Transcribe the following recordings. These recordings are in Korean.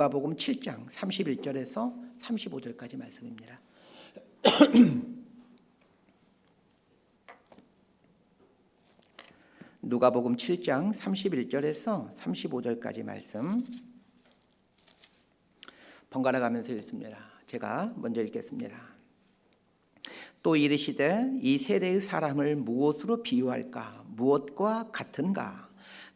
누가복음 7장 31절에서 35절까지 말씀입니다. 누가복음 7장 31절에서 35절까지 말씀 번갈아 가면서 읽습니다. 제가 먼저 읽겠습니다. 또 이르시되 이 세대의 사람을 무엇으로 비유할까? 무엇과 같은가?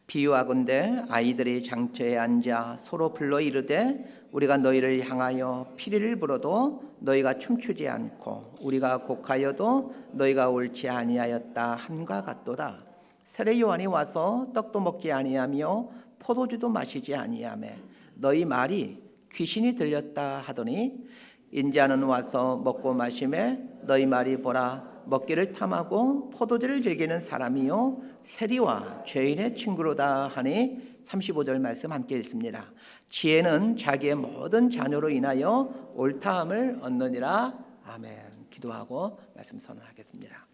비유하건대 아이들이 장터에 앉아 서로 불러 이르되 우리가 너희를 향하여 피리를 불어도 너희가 춤추지 않고 우리가 곡하여도 너희가 옳지 아니하였다 함과 같도다. 세례 요한이 와서 떡도 먹지 아니하며 포도주도 마시지 아니하며 너희 말이 귀신이 들렸다 하더니 인자는 와서 먹고 마시매 너희 말이 보라 먹기를 탐하고 포도주를 즐기는 사람이요 세리와 죄인의 친구로다 하니 35절 말씀 함께 읽습니다. 지혜는 자기의 모든 자녀로 인하여 옳다함을 얻느니라. 아멘. 기도하고 말씀 선언하겠습니다.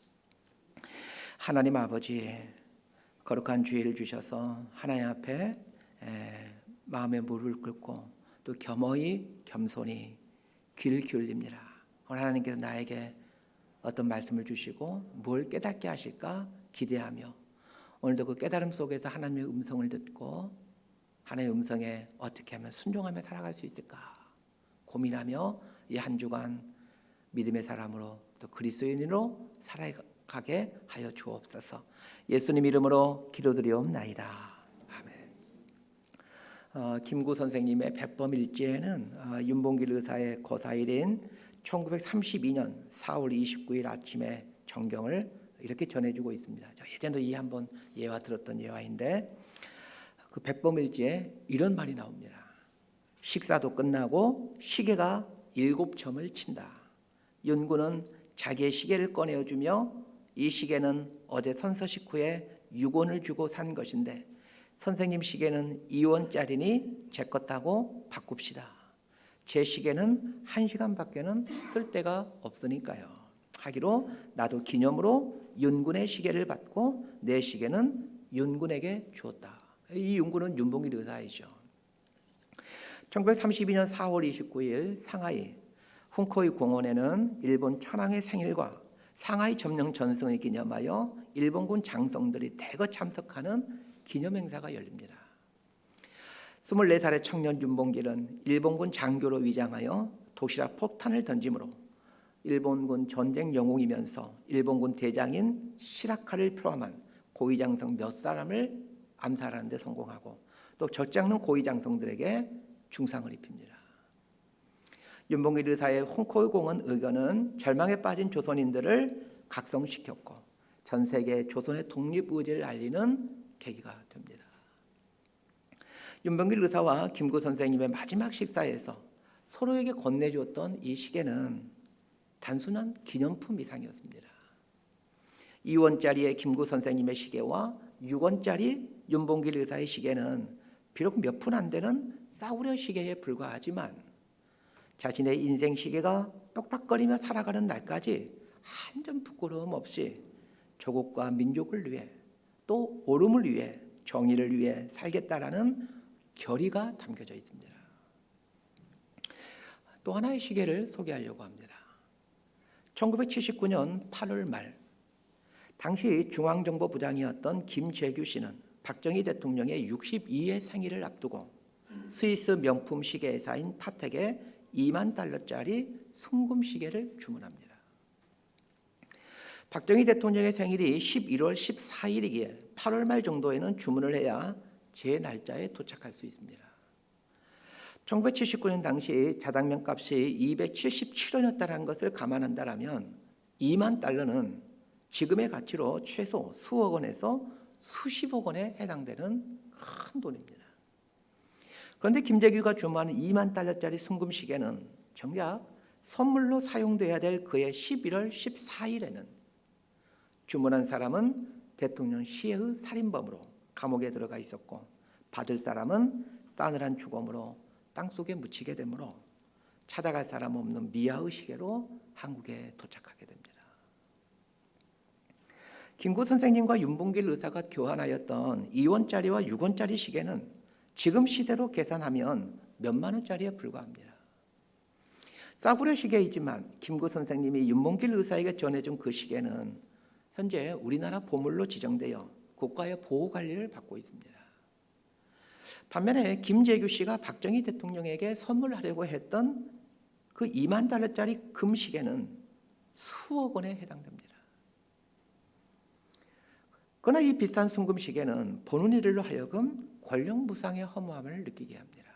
하나님 아버지, 거룩한 주의를 주셔서 하나님 앞에 마음의 무릎을 꿇고 또 겸허히 겸손히 귀를 기울입니다. 오늘 하나님께서 나에게 어떤 말씀을 주시고 뭘 깨닫게 하실까 기대하며 오늘도 그 깨달음 속에서 하나님의 음성을 듣고 하나님의 음성에 어떻게 하면 순종하며 살아갈 수 있을까 고민하며 이 한 주간 믿음의 사람으로 또 그리스도인으로 살아가게 하여 주옵소서. 예수님 이름으로 기도드리옵나이다. 아멘. 김구 선생님의 백범일지에는 윤봉길 의사의 거사일인 1932년 4월 29일 아침에 정경을 이렇게 전해주고 있습니다. 예전에도 이 한번 예화 들었던 예화인데 그 백범일지에 이런 말이 나옵니다. 식사도 끝나고 시계가 7점을 친다. 윤구는 자기의 시계를 꺼내어주며 이 시계는 어제 선서 식후에 6원을 주고 산 것인데 선생님 시계는 2원짜리니 제 것하고 바꿉시다. 제 시계는 1시간밖에는 쓸 데가 없으니까요. 하기로 나도 기념으로 윤군의 시계를 받고 내 시계는 윤군에게 주었다. 이 윤군은 윤봉길 의사이죠. 1932년 4월 29일 상하이 훈코이 공원에는 일본 천황의 생일과 상하이 점령 전승을 기념하여 일본군 장성들이 대거 참석하는 기념행사가 열립니다. 24살의 청년 윤봉길은 일본군 장교로 위장하여 도시락 폭탄을 던짐으로 일본군 전쟁 영웅이면서 일본군 대장인 시라카를 포함한 고위장성 몇 사람을 암살하는 데 성공하고 또 적지 않은 고위장성들에게 중상을 입힙니다. 윤봉길 의사의 홍코이 공원 의거는 절망에 빠진 조선인들을 각성시켰고 전 세계 조선의 독립의지를 알리는 계기가 됩니다. 윤봉길 의사와 김구 선생님의 마지막 식사에서 서로에게 건네주었던 이 시계는 단순한 기념품 이상이었습니다. 2원짜리의 김구 선생님의 시계와 6원짜리 윤봉길 의사의 시계는 비록 몇 푼 안 되는 싸구려 시계에 불과하지만 자신의 인생 시계가 똑딱거리며 살아가는 날까지 한 점 부끄러움 없이 조국과 민족을 위해 또 옳음을 위해 정의를 위해 살겠다라는 결의가 담겨져 있습니다. 또 하나의 시계를 소개하려고 합니다. 1979년 8월 말 당시 중앙정보부장이었던 김재규 씨는 박정희 대통령의 62회 생일을 앞두고 스위스 명품 시계 회사인 파텍에 2만 달러짜리 순금 시계를 주문합니다. 박정희 대통령의 생일이 11월 14일이기에 8월 말 정도에는 주문을 해야 제 날짜에 도착할 수 있습니다. 1979년 당시 자당면 값이 277원이었다는 것을 감안한다면 2만 달러는 지금의 가치로 최소 수억 원에서 수십억 원에 해당되는 큰 돈입니다. 그런데 김재규가 주문하는 2만 달러짜리 순금 시계는 정작 선물로 사용돼야 될 그해 11월 14일에는 주문한 사람은 대통령 시해의 살인범으로 감옥에 들어가 있었고 받을 사람은 싸늘한 죽음으로 땅속에 묻히게 되므로 찾아갈 사람 없는 미아의 시계로 한국에 도착하게 됩니다. 김구 선생님과 윤봉길 의사가 교환하였던 2원짜리와 6원짜리 시계는 지금 시세로 계산하면 몇만 원짜리에 불과합니다. 싸구려 시계이지만 김구 선생님이 윤봉길 의사에게 전해준 그 시계는 현재 우리나라 보물로 지정되어 국가의 보호 관리를 받고 있습니다. 반면에 김재규 씨가 박정희 대통령에게 선물하려고 했던 그 2만 달러짜리 금시계는 수억 원에 해당됩니다. 그러나 이 비싼 순금시계는 보는 이들로 하여금 권력무상의 허무함을 느끼게 합니다.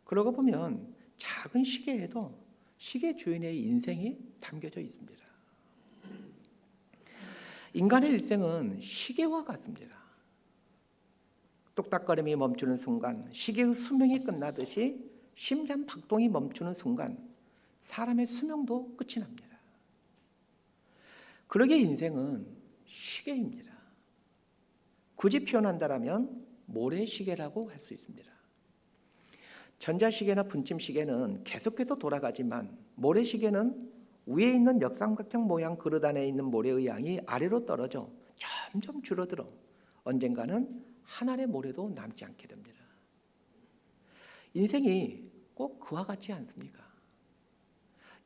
그러고 보면 작은 시계에도 시계 주인의 인생이 담겨져 있습니다. 인간의 일생은 시계와 같습니다. 똑딱거림이 멈추는 순간, 시계의 수명이 끝나듯이 심장 박동이 멈추는 순간 사람의 수명도 끝이 납니다. 그러기에 인생은 시계입니다. 굳이 표현한다면 모래시계라고 할 수 있습니다. 전자시계나 분침시계는 계속해서 돌아가지만 모래시계는 위에 있는 역삼각형 모양 그릇 안에 있는 모래의 양이 아래로 떨어져 점점 줄어들어 언젠가는 한 알의 모래도 남지 않게 됩니다. 인생이 꼭 그와 같지 않습니까?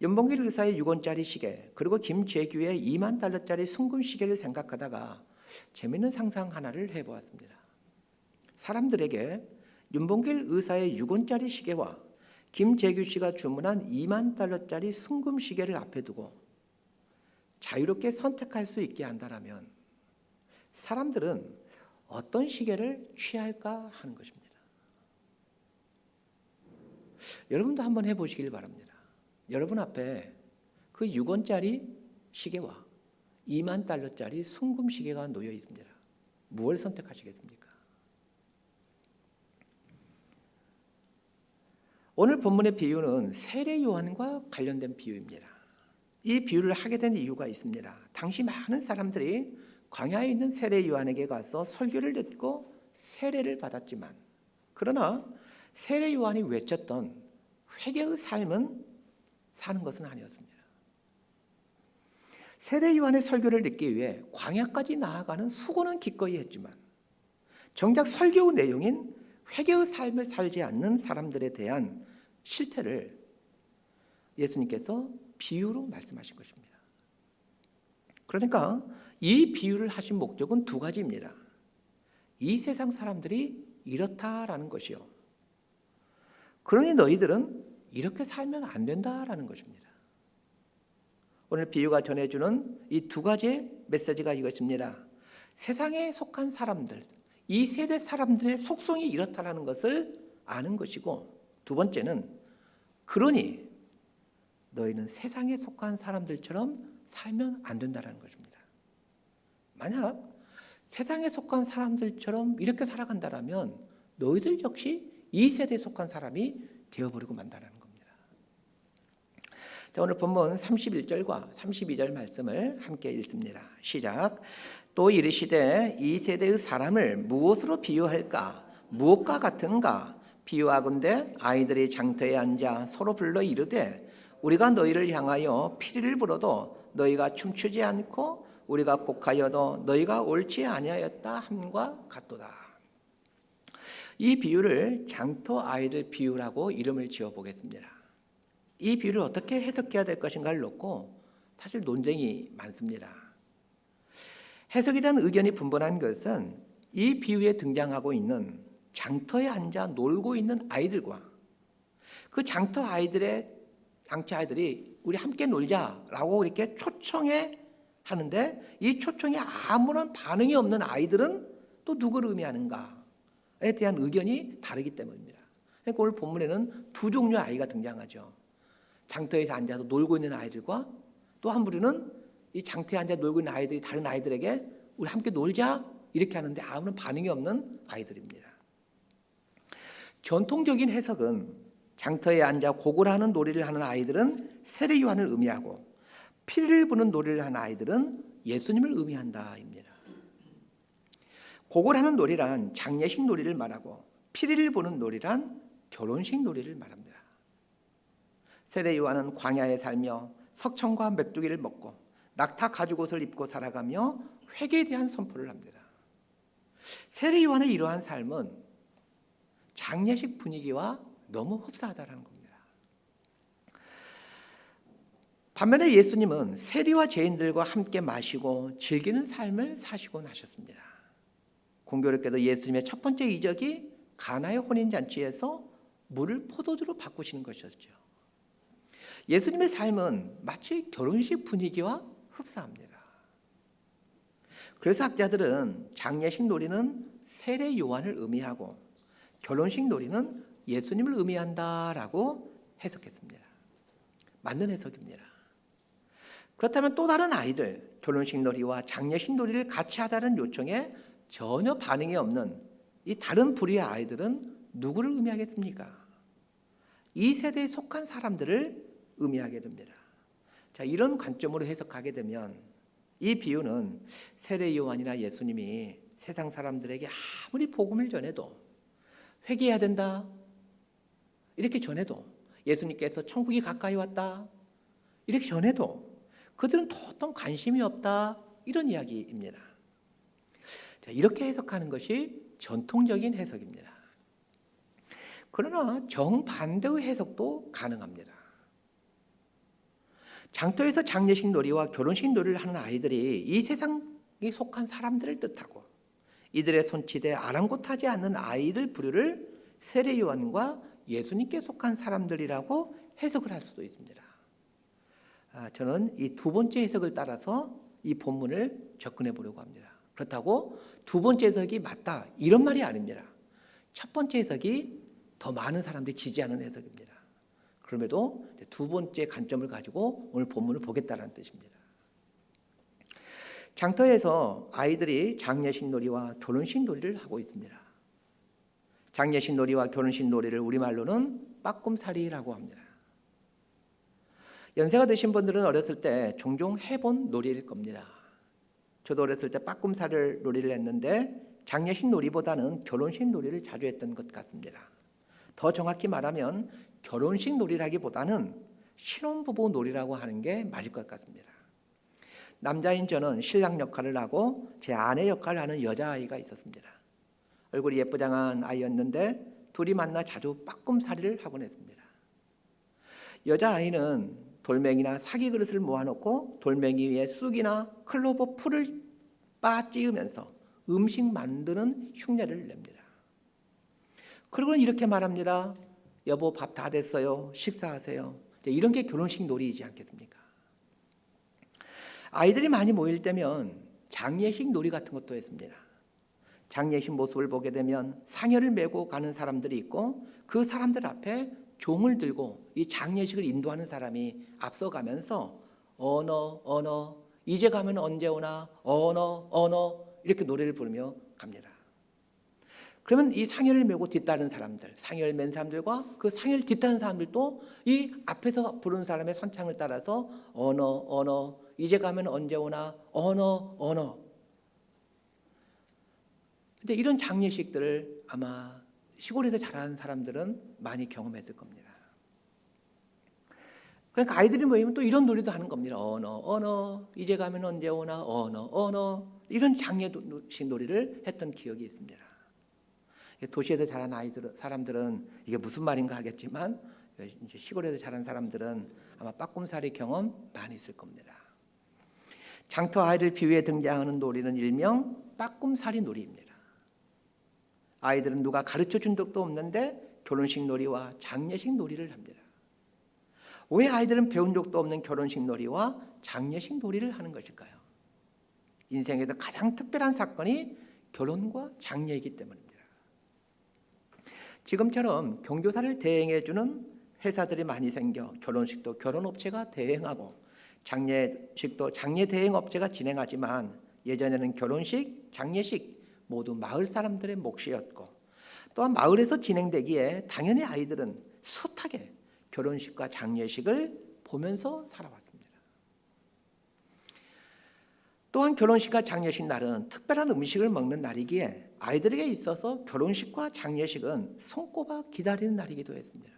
윤봉길 의사의 6원짜리 시계 그리고 김재규의 2만 달러짜리 순금시계를 생각하다가 재미있는 상상 하나를 해보았습니다. 사람들에게 윤봉길 의사의 6원짜리 시계와 김재규 씨가 주문한 2만 달러짜리 순금시계를 앞에 두고 자유롭게 선택할 수 있게 한다면 사람들은 어떤 시계를 취할까 하는 것입니다. 여러분도 한번 해보시길 바랍니다. 여러분 앞에 그 6원짜리 시계와 2만 달러짜리 순금시계가 놓여 있습니다. 무엇을 선택하시겠습니까? 오늘 본문의 비유는 세례 요한과 관련된 비유입니다. 이 비유를 하게 된 이유가 있습니다. 당시 많은 사람들이 광야에 있는 세례 요한에게 가서 설교를 듣고 세례를 받았지만 그러나 세례 요한이 외쳤던 회개의 삶은 사는 것은 아니었습니다. 세례 요한의 설교를 듣기 위해 광야까지 나아가는 수고는 기꺼이 했지만 정작 설교의 내용인 회개의 삶을 살지 않는 사람들에 대한 실태를 예수님께서 비유로 말씀하신 것입니다. 그러니까 이 비유를 하신 목적은 두 가지입니다. 이 세상 사람들이 이렇다라는 것이요. 그러니 너희들은 이렇게 살면 안 된다라는 것입니다. 오늘 비유가 전해주는 이 두 가지의 메시지가 이것입니다. 세상에 속한 사람들, 이 세대 사람들의 속성이 이렇다라는 것을 아는 것이고 두 번째는 그러니 너희는 세상에 속한 사람들처럼 살면 안 된다는 것입니다. 만약 세상에 속한 사람들처럼 이렇게 살아간다면 너희들 역시 이 세대에 속한 사람이 되어버리고 만다는 겁니다. 자, 오늘 본문 31절과 32절 말씀을 함께 읽습니다. 시작. 또 이르시되 이 세대의 사람을 무엇으로 비유할까? 무엇과 같은가? 비유하건대 아이들이 장터에 앉아 서로 불러 이르되 우리가 너희를 향하여 피리를 불어도 너희가 춤추지 않고 우리가 곡하여도 너희가 옳지 아니하였다 함과 같도다. 이 비유를 장터 아이들 비유라고 이름을 지어 보겠습니다. 이 비유를 어떻게 해석해야 될 것인가를 놓고 사실 논쟁이 많습니다. 해석에 대한 의견이 분분한 것은 이 비유에 등장하고 있는 장터에 앉아 놀고 있는 아이들과 그 장터 아이들의 양치 아이들이 우리 함께 놀자라고 이렇게 초청해 하는데 이 초청에 아무런 반응이 없는 아이들은 또 누구를 의미하는가에 대한 의견이 다르기 때문입니다. 그러니까 오늘 본문에는 두 종류의 아이가 등장하죠. 장터에서 앉아서 놀고 있는 아이들과 또 한 부류는 이 장터에 앉아 놀고 있는 아이들이 다른 아이들에게 우리 함께 놀자 이렇게 하는데 아무런 반응이 없는 아이들입니다. 전통적인 해석은 장터에 앉아 곡을 하는 놀이를 하는 아이들은 세례 요한을 의미하고 피리를 부는 놀이를 하는 아이들은 예수님을 의미한다입니다. 곡을 하는 놀이란 장례식 놀이를 말하고 피리를 부는 놀이란 결혼식 놀이를 말합니다. 세례 요한은 광야에 살며 석청과 메뚜기를 먹고 낙타 가죽옷을 입고 살아가며 회개에 대한 선포를 합니다. 세례 요한의 이러한 삶은 장례식 분위기와 너무 흡사하다는 겁니다. 반면에 예수님은 세리와 죄인들과 함께 마시고 즐기는 삶을 사시고 나셨습니다. 공교롭게도 예수님의 첫 번째 이적이 가나의 혼인잔치에서 물을 포도주로 바꾸시는 것이었죠. 예수님의 삶은 마치 결혼식 분위기와 흡사합니다. 그래서 학자들은 장례식 놀이는 세례 요한을 의미하고 결혼식 놀이는 예수님을 의미한다라고 해석했습니다. 맞는 해석입니다. 그렇다면 또 다른 아이들, 결혼식 놀이와 장례식 놀이를 같이 하자는 요청에 전혀 반응이 없는 이 다른 부류의 아이들은 누구를 의미하겠습니까? 이 세대에 속한 사람들을 의미하게 됩니다. 자, 이런 관점으로 해석하게 되면 이 비유는 세례 요한이나 예수님이 세상 사람들에게 아무리 복음을 전해도 회개해야 된다 이렇게 전해도, 예수님께서 천국이 가까이 왔다 이렇게 전해도 그들은 도통 관심이 없다 이런 이야기입니다. 자, 이렇게 해석하는 것이 전통적인 해석입니다. 그러나 정반대의 해석도 가능합니다. 장터에서 장례식 놀이와 결혼식 놀이를 하는 아이들이 이 세상에 속한 사람들을 뜻하고 이들의 손짓에 아랑곳하지 않는 아이들 부류를 세례 요한과 예수님께 속한 사람들이라고 해석을 할 수도 있습니다. 저는 이 두 번째 해석을 따라서 이 본문을 접근해 보려고 합니다. 그렇다고 두 번째 해석이 맞다 이런 말이 아닙니다. 첫 번째 해석이 더 많은 사람들이 지지하는 해석입니다. 그럼에도 두 번째 관점을 가지고 오늘 본문을 보겠다는 뜻입니다. 장터에서 아이들이 장례식 놀이와 결혼식 놀이를 하고 있습니다. 장례식 놀이와 결혼식 놀이를 우리말로는 빠꿈살이라고 합니다. 연세가 드신 분들은 어렸을 때 종종 해본 놀이일 겁니다. 저도 어렸을 때 빠꿈살을 놀이를 했는데 장례식 놀이보다는 결혼식 놀이를 자주 했던 것 같습니다. 더 정확히 말하면 결혼식 놀이라기보다는 신혼부부 놀이라고 하는 게 맞을 것 같습니다. 남자인 저는 신랑 역할을 하고 제 아내 역할을 하는 여자아이가 있었습니다. 얼굴이 예쁘장한 아이였는데 둘이 만나 자주 빠꿈살이를 하곤 했습니다. 여자아이는 돌멩이나 사기 그릇을 모아놓고 돌멩이 위에 쑥이나 클로버 풀을 빠찌으면서 음식 만드는 흉내를 냅니다. 그리고는 이렇게 말합니다. 여보, 밥 다 됐어요. 식사하세요. 이런 게 결혼식 놀이이지 않겠습니까? 아이들이 많이 모일 때면 장례식 놀이 같은 것도 했습니다. 장례식 모습을 보게 되면 상여를 메고 가는 사람들이 있고 그 사람들 앞에 종을 들고 이 장례식을 인도하는 사람이 앞서가면서 언어 이제 가면 언제 오나 언어 이렇게 노래를 부르며 갑니다. 그러면 이 상여를 메고 뒤따르는 사람들, 상여를 맨 사람들과 그 상여를 뒤따르는 사람들도 이 앞에서 부르는 사람의 선창을 따라서 언어 이제 가면 언제 오나 언어. 근데 이런 장례식들을 아마 시골에서 자라는 사람들은 많이 경험했을 겁니다. 그러니까 아이들이 모이면 또 이런 놀이도 하는 겁니다. 언어 이제 가면 언제 오나 언어 이런 장례식 놀이를 했던 기억이 있습니다. 도시에서 자란 사람들은 이게 무슨 말인가 하겠지만 이제 시골에서 자란 사람들은 아마 빠꿈살이 경험 많이 있을 겁니다. 장터 아이들 비유에 등장하는 놀이는 일명 빠꿈살이 놀이입니다. 아이들은 누가 가르쳐준 적도 없는데 결혼식 놀이와 장례식 놀이를 합니다. 왜 아이들은 배운 적도 없는 결혼식 놀이와 장례식 놀이를 하는 것일까요? 인생에서 가장 특별한 사건이 결혼과 장례이기 때문입니다. 지금처럼 경조사를 대행해주는 회사들이 많이 생겨 결혼식도 결혼업체가 대행하고 장례식도 장례 대행업체가 진행하지만 예전에는 결혼식, 장례식 모두 마을 사람들의 몫이었고 또한 마을에서 진행되기에 당연히 아이들은 숱하게 결혼식과 장례식을 보면서 살아왔습니다. 또한 결혼식과 장례식 날은 특별한 음식을 먹는 날이기에 아이들에게 있어서 결혼식과 장례식은 손꼽아 기다리는 날이기도 했습니다.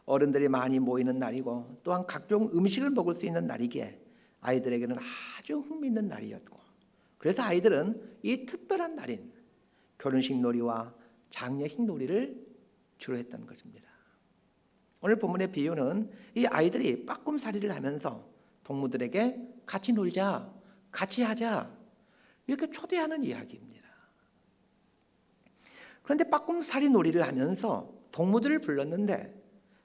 어른들이 많이 모이는 날이고 또한 각종 음식을 먹을 수 있는 날이기에 아이들에게는 아주 흥미있는 날이었고 그래서 아이들은 이 특별한 날인 결혼식 놀이와 장려식 놀이를 주로 했던 것입니다. 오늘 본문의 비유는 이 아이들이 빠꿈살이를 하면서 동무들에게 같이 놀자, 같이 하자 이렇게 초대하는 이야기입니다. 그런데 빠꿈살이 놀이를 하면서 동무들을 불렀는데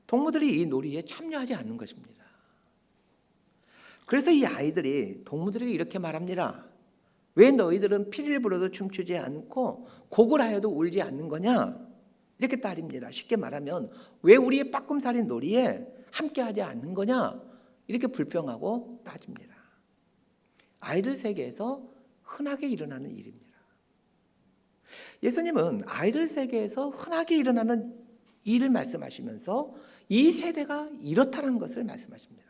동무들이 이 놀이에 참여하지 않는 것입니다. 그래서 이 아이들이 동무들에게 이렇게 말합니다. 왜 너희들은 피리를 불어도 춤추지 않고 곡을 하여도 울지 않는 거냐? 이렇게 따립니다. 쉽게 말하면 왜 우리의 빠꿈살이 놀이에 함께하지 않는 거냐? 이렇게 불평하고 따집니다. 아이들 세계에서 흔하게 일어나는 일입니다. 예수님은 아이들 세계에서 흔하게 일어나는 일을 말씀하시면서 이 세대가 이렇다는 것을 말씀하십니다.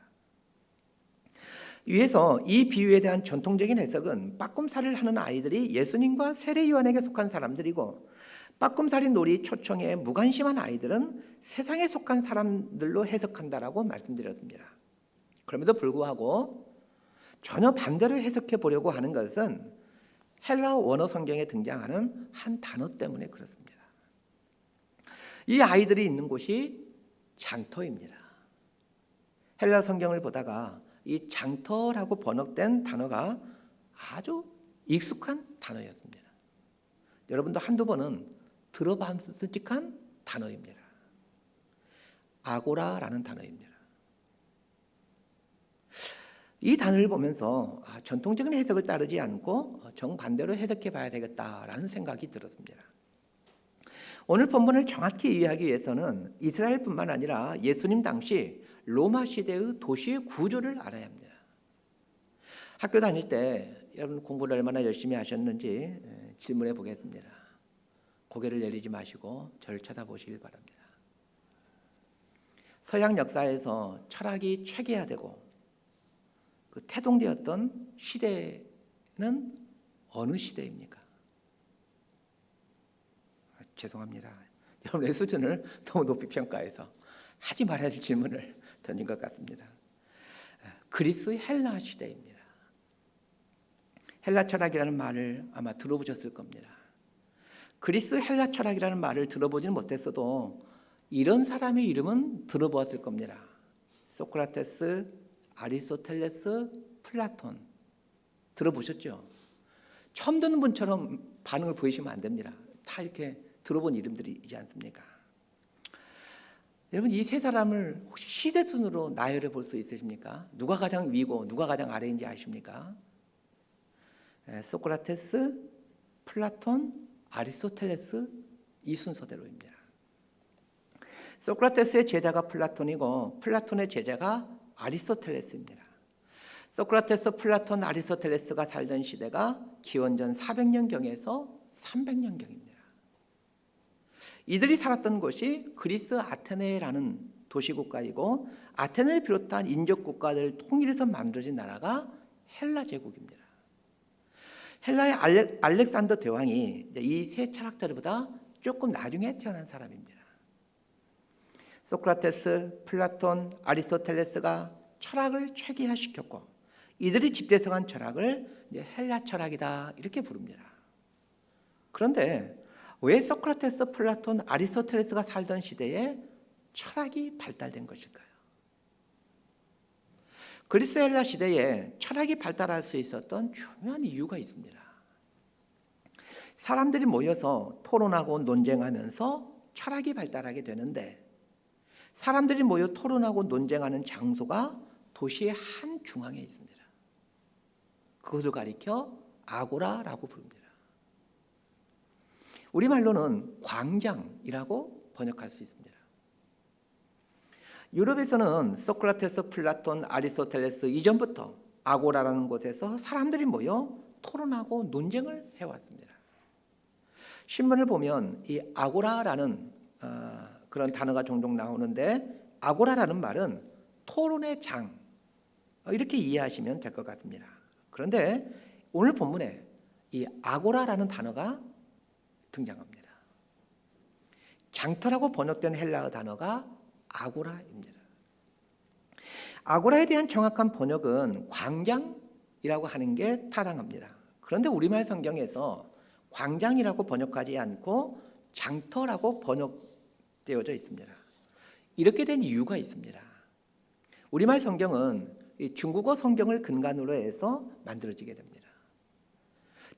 위에서 이 비유에 대한 전통적인 해석은 빠꿈살이를 하는 아이들이 예수님과 세례요한에게 속한 사람들이고 빠꿈살이 놀이 초청에 무관심한 아이들은 세상에 속한 사람들로 해석한다라고 말씀드렸습니다. 그럼에도 불구하고 전혀 반대로 해석해 보려고 하는 것은 헬라 원어 성경에 등장하는 한 단어 때문에 그렇습니다. 이 아이들이 있는 곳이 장터입니다. 헬라 성경을 보다가 이 장터라고 번역된 단어가 아주 익숙한 단어였습니다. 여러분도 한두 번은 들어봤을직한 단어입니다. 아고라라는 단어입니다. 이 단어를 보면서 전통적인 해석을 따르지 않고 정반대로 해석해 봐야 되겠다라는 생각이 들었습니다. 오늘 본문을 정확히 이해하기 위해서는 이스라엘뿐만 아니라 예수님 당시 로마 시대의 도시의 구조를 알아야 합니다. 학교 다닐 때 여러분 공부를 얼마나 열심히 하셨는지 질문해 보겠습니다. 고개를 내리지 마시고 저를 쳐다보시길 바랍니다. 서양 역사에서 철학이 최계화되고 그 태동되었던 시대는 어느 시대입니까? 죄송합니다. 여러분의 수준을 너무 높이 평가해서 하지 말아야 할 질문을 던진 것 같습니다. 그리스 헬라 시대입니다. 헬라 철학이라는 말을 아마 들어보셨을 겁니다. 그리스 헬라 철학이라는 말을 들어보지는 못했어도 이런 사람의 이름은 들어보았을 겁니다. 소크라테스, 아리스토텔레스, 플라톤 들어보셨죠? 처음 듣는 분처럼 반응을 보이시면 안 됩니다. 다 이렇게 들어본 이름들이지 않습니까? 여러분 이 세 사람을 혹시 시대 순으로 나열해 볼 수 있으십니까? 누가 가장 위고 누가 가장 아래인지 아십니까? 소크라테스, 플라톤, 아리스토텔레스 이 순서대로입니다. 소크라테스의 제자가 플라톤이고 플라톤의 제자가 아리스토텔레스입니다. 소크라테스, 플라톤, 아리스토텔레스가 살던 시대가 기원전 400년경에서 300년경입니다. 이들이 살았던 곳이 그리스 아테네라는 도시국가이고 아테네를 비롯한 인접국가들을 통일해서 만들어진 나라가 헬라 제국입니다. 헬라의 알렉산더 대왕이 이 세 철학자들보다 조금 나중에 태어난 사람입니다. 소크라테스, 플라톤, 아리스토텔레스가 철학을 최계화시켰고 이들이 집대성한 철학을 헬라 철학이다 이렇게 부릅니다. 그런데 왜 소크라테스, 플라톤, 아리스토텔레스가 살던 시대에 철학이 발달된 것일까요? 그리스 헬라 시대에 철학이 발달할 수 있었던 중요한 이유가 있습니다. 사람들이 모여서 토론하고 논쟁하면서 철학이 발달하게 되는데 사람들이 모여 토론하고 논쟁하는 장소가 도시의 한 중앙에 있습니다. 그것을 가리켜 아고라라고 부릅니다. 우리말로는 광장이라고 번역할 수 있습니다. 유럽에서는 소크라테스, 플라톤, 아리스토텔레스 이전부터 아고라라는 곳에서 사람들이 모여 토론하고 논쟁을 해왔습니다. 신문을 보면 이 아고라라는 그런 단어가 종종 나오는데 아고라라는 말은 토론의 장 이렇게 이해하시면 될 것 같습니다. 그런데 오늘 본문에 이 아고라라는 단어가 등장합니다. 장터라고 번역된 헬라어 단어가 아고라입니다. 아고라에 대한 정확한 번역은 광장이라고 하는 게 타당합니다. 그런데 우리말 성경에서 광장이라고 번역하지 않고 장터라고 번역되어져 있습니다. 이렇게 된 이유가 있습니다. 우리말 성경은 이 중국어 성경을 근간으로 해서 만들어지게 됩니다.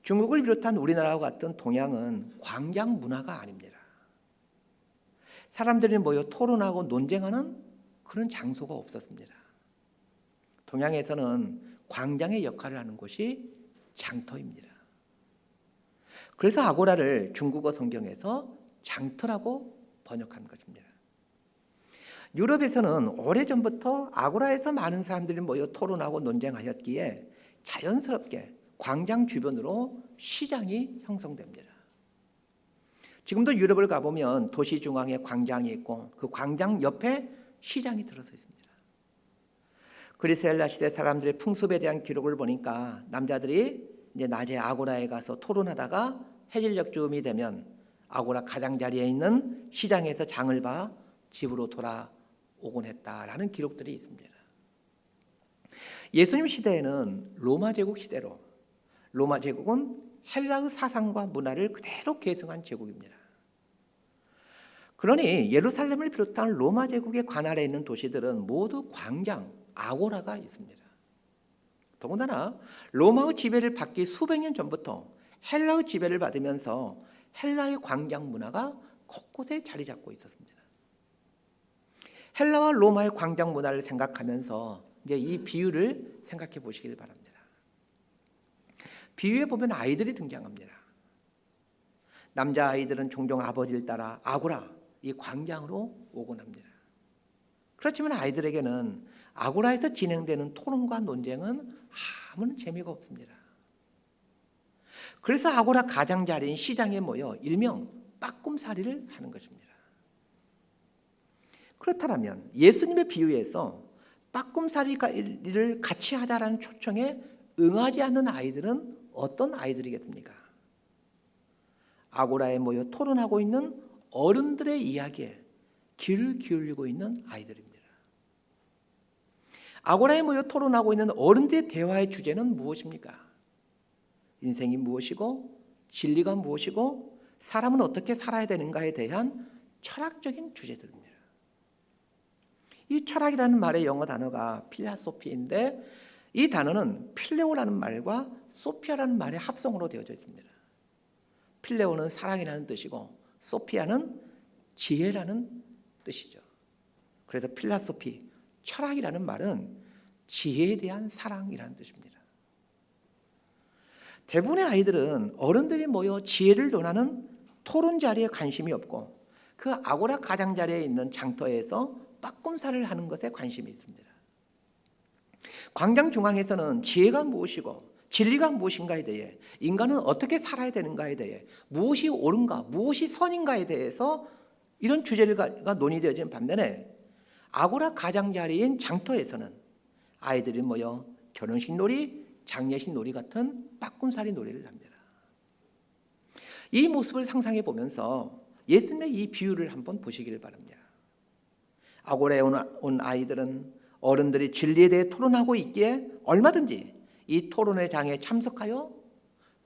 중국을 비롯한 우리나라와 같은 동양은 광장 문화가 아닙니다. 사람들이 모여 토론하고 논쟁하는 그런 장소가 없었습니다. 동양에서는 광장의 역할을 하는 곳이 장터입니다. 그래서 아고라를 중국어 성경에서 장터라고 번역한 것입니다. 유럽에서는 오래전부터 아고라에서 많은 사람들이 모여 토론하고 논쟁하였기에 자연스럽게 광장 주변으로 시장이 형성됩니다. 지금도 유럽을 가보면 도시 중앙에 광장이 있고 그 광장 옆에 시장이 들어서 있습니다. 그리스 헬라 시대 사람들의 풍습에 대한 기록을 보니까 남자들이 이제 낮에 아고라에 가서 토론하다가 해질녘쯤이 되면 아고라 가장자리에 있는 시장에서 장을 봐 집으로 돌아오곤 했다라는 기록들이 있습니다. 예수님 시대에는 로마 제국 시대로, 로마 제국은 헬라의 사상과 문화를 그대로 계승한 제국입니다. 그러니 예루살렘을 비롯한 로마 제국의 관할에 있는 도시들은 모두 광장, 아고라가 있습니다. 더군다나 로마의 지배를 받기 수백 년 전부터 헬라의 지배를 받으면서 헬라의 광장 문화가 곳곳에 자리 잡고 있었습니다. 헬라와 로마의 광장 문화를 생각하면서 이제 이 비유를 생각해 보시길 바랍니다. 비유에 보면 아이들이 등장합니다. 남자 아이들은 종종 아버지를 따라 아고라, 이 광장으로 오곤 합니다. 그렇지만 아이들에게는 아고라에서 진행되는 토론과 논쟁은 아무런 재미가 없습니다. 그래서 아고라 가장자리인 시장에 모여 일명 빠꿈살이를 하는 것입니다. 그렇다면 예수님의 비유에서 빠꿈살이를 같이 하자라는 초청에 응하지 않는 아이들은 어떤 아이들이겠습니까? 아고라에 모여 토론하고 있는 어른들의 이야기에 귀를 기울이고 있는 아이들입니다. 아고라에 모여 토론하고 있는 어른들의 대화의 주제는 무엇입니까? 인생이 무엇이고 진리가 무엇이고 사람은 어떻게 살아야 되는가에 대한 철학적인 주제들입니다. 이 철학이라는 말의 영어 단어가 필라소피인데 이 단어는 필레오라는 말과 소피아라는 말의 합성으로 되어져 있습니다. 필레오는 사랑이라는 뜻이고 소피아는 지혜라는 뜻이죠. 그래서 필라소피, 철학이라는 말은 지혜에 대한 사랑이라는 뜻입니다. 대부분의 아이들은 어른들이 모여 지혜를 논하는 토론 자리에 관심이 없고 그 아고라 가장자리에 있는 장터에서 빠꿈살을 하는 것에 관심이 있습니다. 광장 중앙에서는 지혜가 무엇이고 진리가 무엇인가에 대해 인간은 어떻게 살아야 되는가에 대해 무엇이 옳은가 무엇이 선인가에 대해서 이런 주제가 논의되어지는 반면에 아고라 가장자리인 장터에서는 아이들이 모여 결혼식 놀이, 장례식 놀이 같은 빠꿈살이 놀이를 합니다. 이 모습을 상상해 보면서 예수님의 이 비유를 한번 보시기를 바랍니다. 아고라에 온 아이들은 어른들이 진리에 대해 토론하고 있기에 얼마든지 이 토론의 장에 참석하여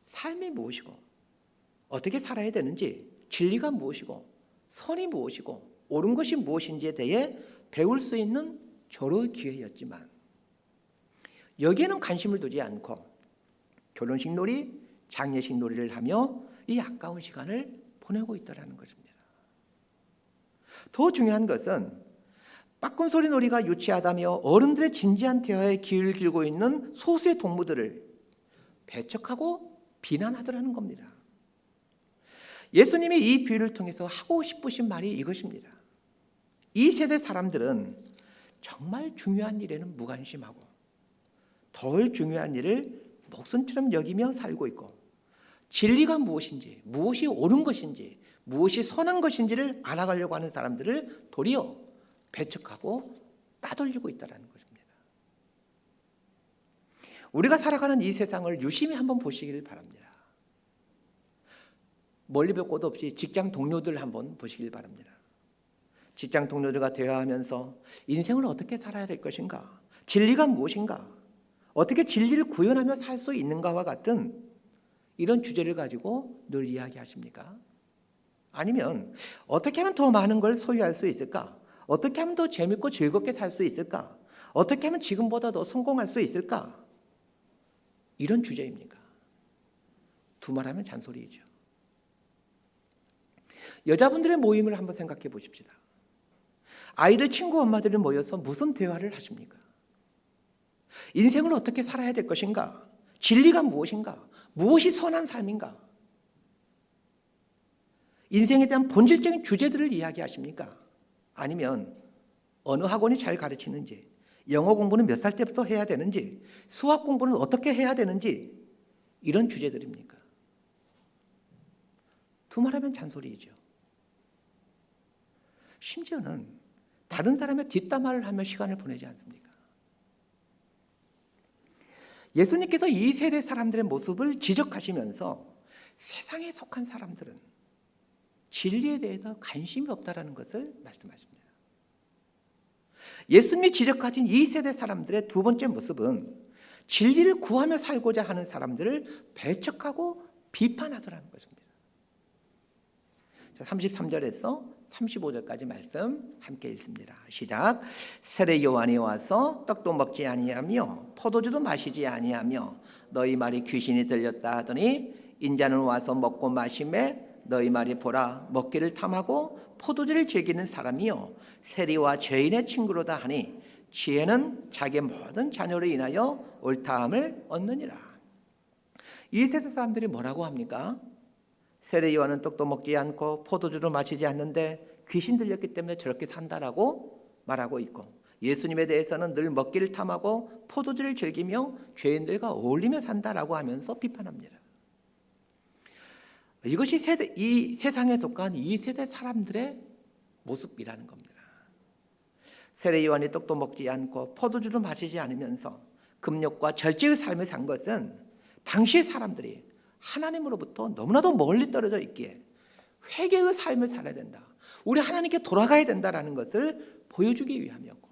삶이 무엇이고 어떻게 살아야 되는지 진리가 무엇이고 선이 무엇이고 옳은 것이 무엇인지에 대해 배울 수 있는 절호의 기회였지만 여기에는 관심을 두지 않고 결혼식 놀이, 장례식 놀이를 하며 이 아까운 시간을 보내고 있다는 것입니다. 더 중요한 것은 빠꿈소리 놀이가 유치하다며 어른들의 진지한 대화에 귀를 기울이고 있는 소수의 동무들을 배척하고 비난하더라는 겁니다. 예수님이 이 비유를 통해서 하고 싶으신 말이 이것입니다. 이 세대 사람들은 정말 중요한 일에는 무관심하고 덜 중요한 일을 목숨처럼 여기며 살고 있고 진리가 무엇인지 무엇이 옳은 것인지 무엇이 선한 것인지를 알아가려고 하는 사람들을 도리어 배척하고 따돌리고 있다는 것입니다. 우리가 살아가는 이 세상을 유심히 한번 보시기를 바랍니다. 멀리 볼 곳 없이 직장 동료들 한번 보시길 바랍니다. 직장 동료들과 대화하면서 인생을 어떻게 살아야 될 것인가? 진리가 무엇인가? 어떻게 진리를 구현하며 살 수 있는가와 같은 이런 주제를 가지고 늘 이야기하십니까? 아니면 어떻게 하면 더 많은 걸 소유할 수 있을까? 어떻게 하면 더 재밌고 즐겁게 살 수 있을까? 어떻게 하면 지금보다 더 성공할 수 있을까? 이런 주제입니까? 두말하면 잔소리이죠. 여자분들의 모임을 한번 생각해 보십시다. 아이들 친구 엄마들이 모여서 무슨 대화를 하십니까? 인생을 어떻게 살아야 될 것인가? 진리가 무엇인가? 무엇이 선한 삶인가? 인생에 대한 본질적인 주제들을 이야기하십니까? 아니면 어느 학원이 잘 가르치는지, 영어 공부는 몇 살 때부터 해야 되는지, 수학 공부는 어떻게 해야 되는지, 이런 주제들입니까? 두말하면 잔소리이죠. 심지어는 다른 사람의 뒷담화를 하며 시간을 보내지 않습니까? 예수님께서 이 세대 사람들의 모습을 지적하시면서 세상에 속한 사람들은 진리에 대해서 관심이 없다라는 것을 말씀하십니다. 예수님이 지적하신 이 세대 사람들의 두 번째 모습은 진리를 구하며 살고자 하는 사람들을 배척하고 비판하더라는 것입니다. 33절에서 35절까지 말씀 함께 읽습니다. 시작. 세례 요한이 와서 떡도 먹지 아니하며 포도주도 마시지 아니하며 너희 말이 귀신이 들렸다 하더니 인자는 와서 먹고 마시매 너희 말이 보라 먹기를 탐하고 포도주를 즐기는 사람이요 세리와 죄인의 친구로다 하니 지혜는 자기의 모든 자녀로 인하여 옳다함을 얻느니라. 이 세대 사람들이 뭐라고 합니까? 세례 요한은 떡도 먹지 않고 포도주도 마시지 않는데 귀신 들렸기 때문에 저렇게 산다라고 말하고 있고, 예수님에 대해서는 늘 먹기를 탐하고 포도주를 즐기며 죄인들과 어울리며 산다라고 하면서 비판합니다. 이것이 이 세상에 속한 이 세대 사람들의 모습이라는 겁니다. 세례 요한이 떡도 먹지 않고 포도주도 마시지 않으면서 금욕과 절제의 삶을 산 것은 당시의 사람들이 하나님으로부터 너무나도 멀리 떨어져 있기에 회개의 삶을 살아야 된다, 우리 하나님께 돌아가야 된다라는 것을 보여주기 위함이었고,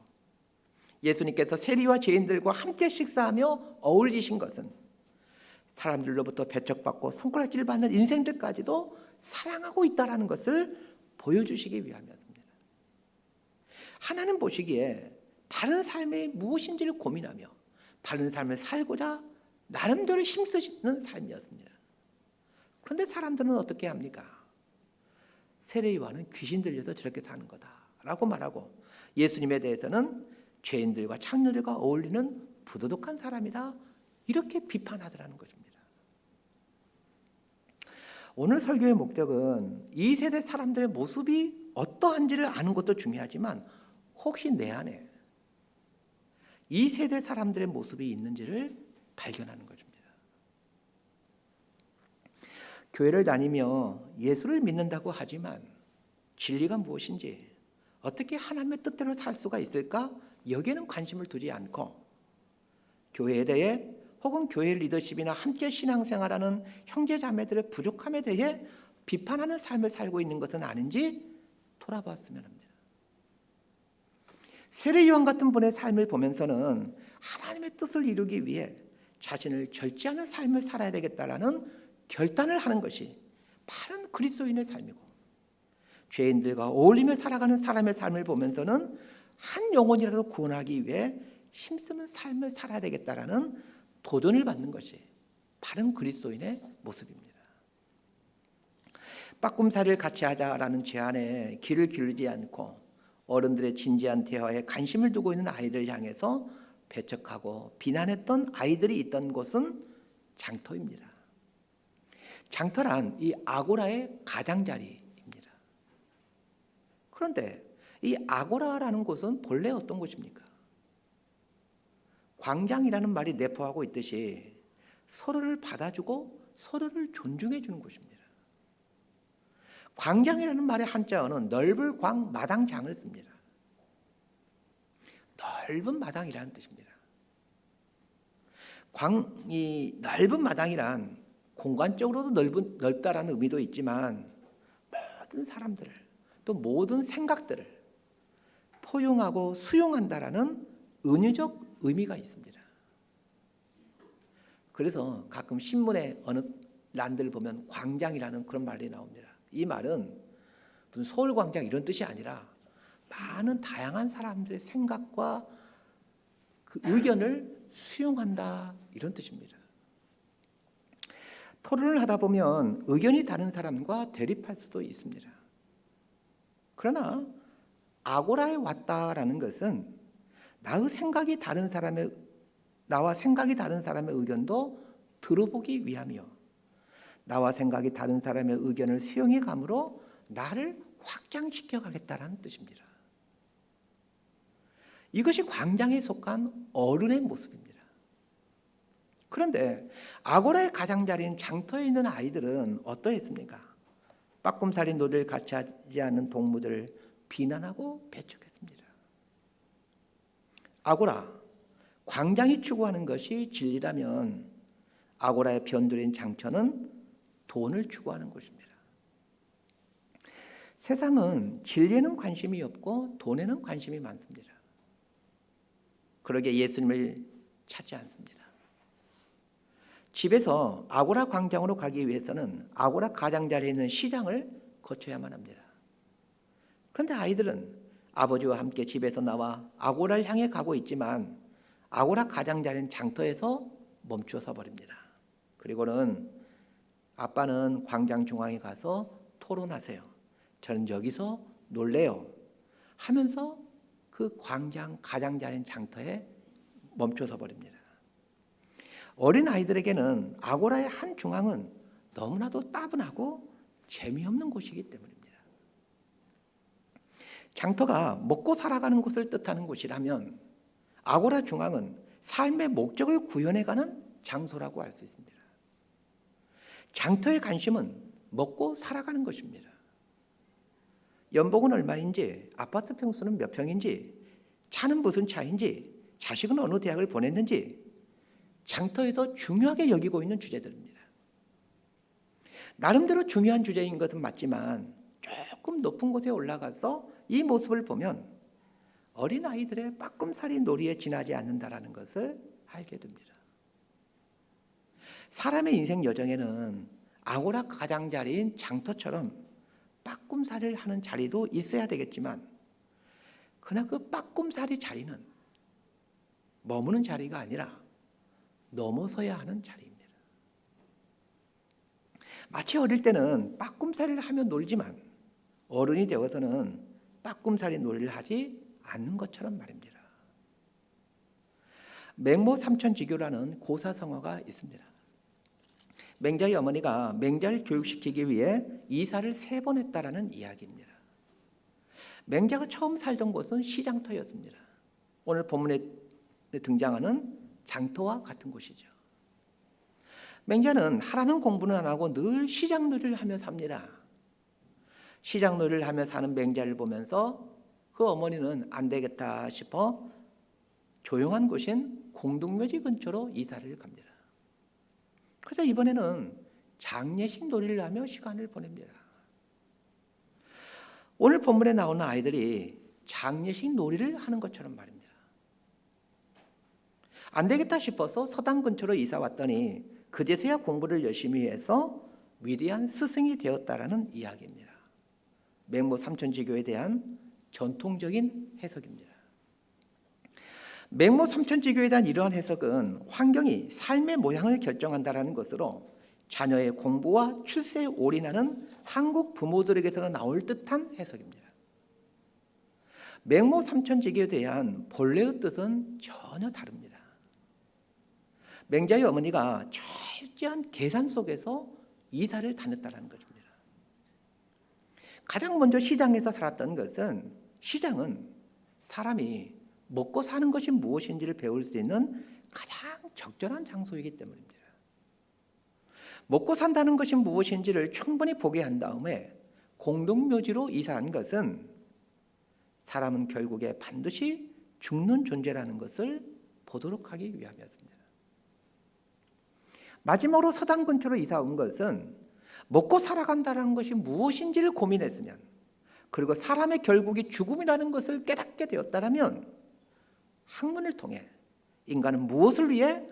예수님께서 세리와 죄인들과 함께 식사하며 어울리신 것은 사람들로부터 배척받고 손가락질 받는 인생들까지도 사랑하고 있다라는 것을 보여주시기 위함이었습니다. 하나님 보시기에 바른 삶이 무엇인지를 고민하며 바른 삶을 살고자 나름대로 힘쓰시는 삶이었습니다. 그런데 사람들은 어떻게 합니까? 세례 요한은 귀신 들려서 저렇게 사는 거다라고 말하고, 예수님에 대해서는 죄인들과 창녀들과 어울리는 부도덕한 사람이다, 이렇게 비판하더라는 것입니다. 오늘 설교의 목적은 이 세대 사람들의 모습이 어떠한지를 아는 것도 중요하지만 혹시 내 안에 이 세대 사람들의 모습이 있는지를 발견하는 것입니다. 교회를 다니며 예수를 믿는다고 하지만 진리가 무엇인지, 어떻게 하나님의 뜻대로 살 수가 있을까, 여기에는 관심을 두지 않고 교회에 대해 혹은 교회 리더십이나 함께 신앙생활하는 형제자매들의 부족함에 대해 비판하는 삶을 살고 있는 것은 아닌지 돌아봤으면 합니다. 세례 요한 같은 분의 삶을 보면서는 하나님의 뜻을 이루기 위해 자신을 절제하는 삶을 살아야 되겠다라는 결단을 하는 것이 바른 그리스도인의 삶이고, 죄인들과 어울리며 살아가는 사람의 삶을 보면서는 한 영혼이라도 구원하기 위해 힘쓰는 삶을 살아야 되겠다라는 도전을 받는 것이 바른 그리스도인의 모습입니다. 빠꿈살이를 같이 하자라는 제안에 귀를 기울이지 않고 어른들의 진지한 대화에 관심을 두고 있는 아이들 향해서 배척하고 비난했던 아이들이 있던 곳은 장터입니다. 장터란 이 아고라의 가장자리입니다. 그런데 이 아고라라는 곳은 본래 어떤 곳입니까? 광장이라는 말이 내포하고 있듯이 서로를 받아주고 서로를 존중해 주는 곳입니다. 광장이라는 말의 한자어는 넓을 광 마당장을 씁니다. 넓은 마당이라는 뜻입니다. 이 넓은 마당이란 공간적으로도 넓다라는 의미도 있지만 모든 사람들을, 또 모든 생각들을 포용하고 수용한다라는 은유적 의미가 있습니다. 그래서 가끔 신문에 어느 란들 보면 광장이라는 그런 말이 나옵니다. 이 말은 무슨 서울광장 이런 뜻이 아니라 많은 다양한 사람들의 생각과 그 의견을 수용한다 이런 뜻입니다. 토론을 하다 보면 의견이 다른 사람과 대립할 수도 있습니다. 그러나 아고라에 왔다라는 것은 나와 생각이 다른 사람의 의견도 들어보기 위함이요, 나와 생각이 다른 사람의 의견을 수용해 감으로 나를 확장시켜 가겠다라는 뜻입니다. 이것이 광장에 속한 어른의 모습입니다. 그런데 아고라의 가장자리인 장터에 있는 아이들은 어떠했습니까? 빠꿈살이 놀이를 같이 하지 않는 동무들을 비난하고 배척했습니다. 아고라, 광장이 추구하는 것이 진리라면 아고라의 변두리인 장터는 돈을 추구하는 곳입니다. 세상은 진리에는 관심이 없고 돈에는 관심이 많습니다. 그러기에 예수님을 찾지 않습니다. 집에서 아고라 광장으로 가기 위해서는 아고라 가장자리에 있는 시장을 거쳐야만 합니다. 그런데 아이들은 아버지와 함께 집에서 나와 아고라를 향해 가고 있지만 아고라 가장자리인 장터에서 멈춰서 버립니다. 그리고는 아빠는 광장 중앙에 가서 토론하세요, 저는 여기서 놀래요 하면서 그 광장 가장자리인 장터에 멈춰서 버립니다. 어린 아이들에게는 아고라의 한 중앙은 너무나도 따분하고 재미없는 곳이기 때문입니다. 장터가 먹고 살아가는 곳을 뜻하는 곳이라면 아고라 중앙은 삶의 목적을 구현해가는 장소라고 할 수 있습니다. 장터의 관심은 먹고 살아가는 것입니다. 연봉은 얼마인지, 아파트 평수는 몇 평인지, 차는 무슨 차인지, 자식은 어느 대학을 보냈는지 장터에서 중요하게 여기고 있는 주제들입니다. 나름대로 중요한 주제인 것은 맞지만 조금 높은 곳에 올라가서 이 모습을 보면 어린아이들의 빠꿈살이 놀이에 지나지 않는다라는 것을 알게 됩니다. 사람의 인생 여정에는 아고라 가장자리인 장터처럼 빠꿈살이를 하는 자리도 있어야 되겠지만 그러나 그 빠꿈살이 자리는 머무는 자리가 아니라 넘어서야 하는 자리입니다. 마치 어릴 때는 빠꿈살이를 하며 놀지만 어른이 되어서는 빠꿈살이 놀이를 하지 않는 것처럼 말입니다. 맹모 삼천지교라는 고사성어가 있습니다. 맹자의 어머니가 맹자를 교육시키기 위해 이사를 3번 했다라는 이야기입니다. 맹자가 처음 살던 곳은 시장터였습니다. 오늘 본문에 등장하는 장터와 같은 곳이죠. 맹자는 하라는 공부는 안 하고 늘 시장놀이를 하며 삽니다. 시장놀이를 하며 사는 맹자를 보면서 그 어머니는 안 되겠다 싶어 조용한 곳인 공동묘지 근처로 이사를 갑니다. 그래서 이번에는 장례식 놀이를 하며 시간을 보냅니다. 오늘 본문에 나오는 아이들이 장례식 놀이를 하는 것처럼 말입니다. 안 되겠다 싶어서 서당 근처로 이사 왔더니 그제서야 공부를 열심히 해서 위대한 스승이 되었다라는 이야기입니다. 맹모 삼천지교에 대한 전통적인 해석입니다. 맹모 삼천지교에 대한 이러한 해석은 환경이 삶의 모양을 결정한다라는 것으로 자녀의 공부와 출세에 올인하는 한국 부모들에게서는 나올 듯한 해석입니다. 맹모 삼천지교에 대한 본래의 뜻은 전혀 다릅니다. 맹자의 어머니가 철저한 계산 속에서 이사를 다녔다는 것입니다. 가장 먼저 시장에서 살았던 것은, 시장은 사람이 먹고 사는 것이 무엇인지를 배울 수 있는 가장 적절한 장소이기 때문입니다. 먹고 산다는 것이 무엇인지를 충분히 보게 한 다음에 공동묘지로 이사한 것은 사람은 결국에 반드시 죽는 존재라는 것을 보도록 하기 위함이었습니다. 마지막으로 서당 근처로 이사 온 것은 먹고 살아간다는 것이 무엇인지를 고민했으면, 그리고 사람의 결국이 죽음이라는 것을 깨닫게 되었다면 학문을 통해 인간은 무엇을 위해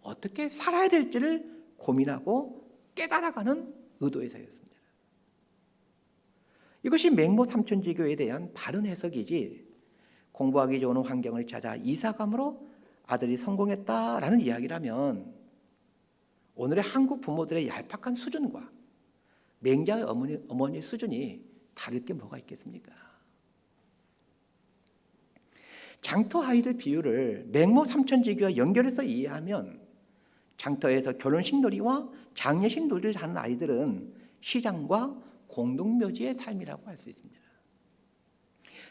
어떻게 살아야 될지를 고민하고 깨달아가는 의도에서였습니다. 이것이 맹모 삼천지교에 대한 바른 해석이지, 공부하기 좋은 환경을 찾아 이사감으로 아들이 성공했다라는 이야기라면 오늘의 한국 부모들의 얄팍한 수준과 맹자의 어머니 수준이 다를 게 뭐가 있겠습니까? 장터 아이들 비유를 맹모 삼천지교와 연결해서 이해하면 장터에서 결혼식 놀이와 장례식 놀이를 하는 아이들은 시장과 공동묘지의 삶이라고 할 수 있습니다.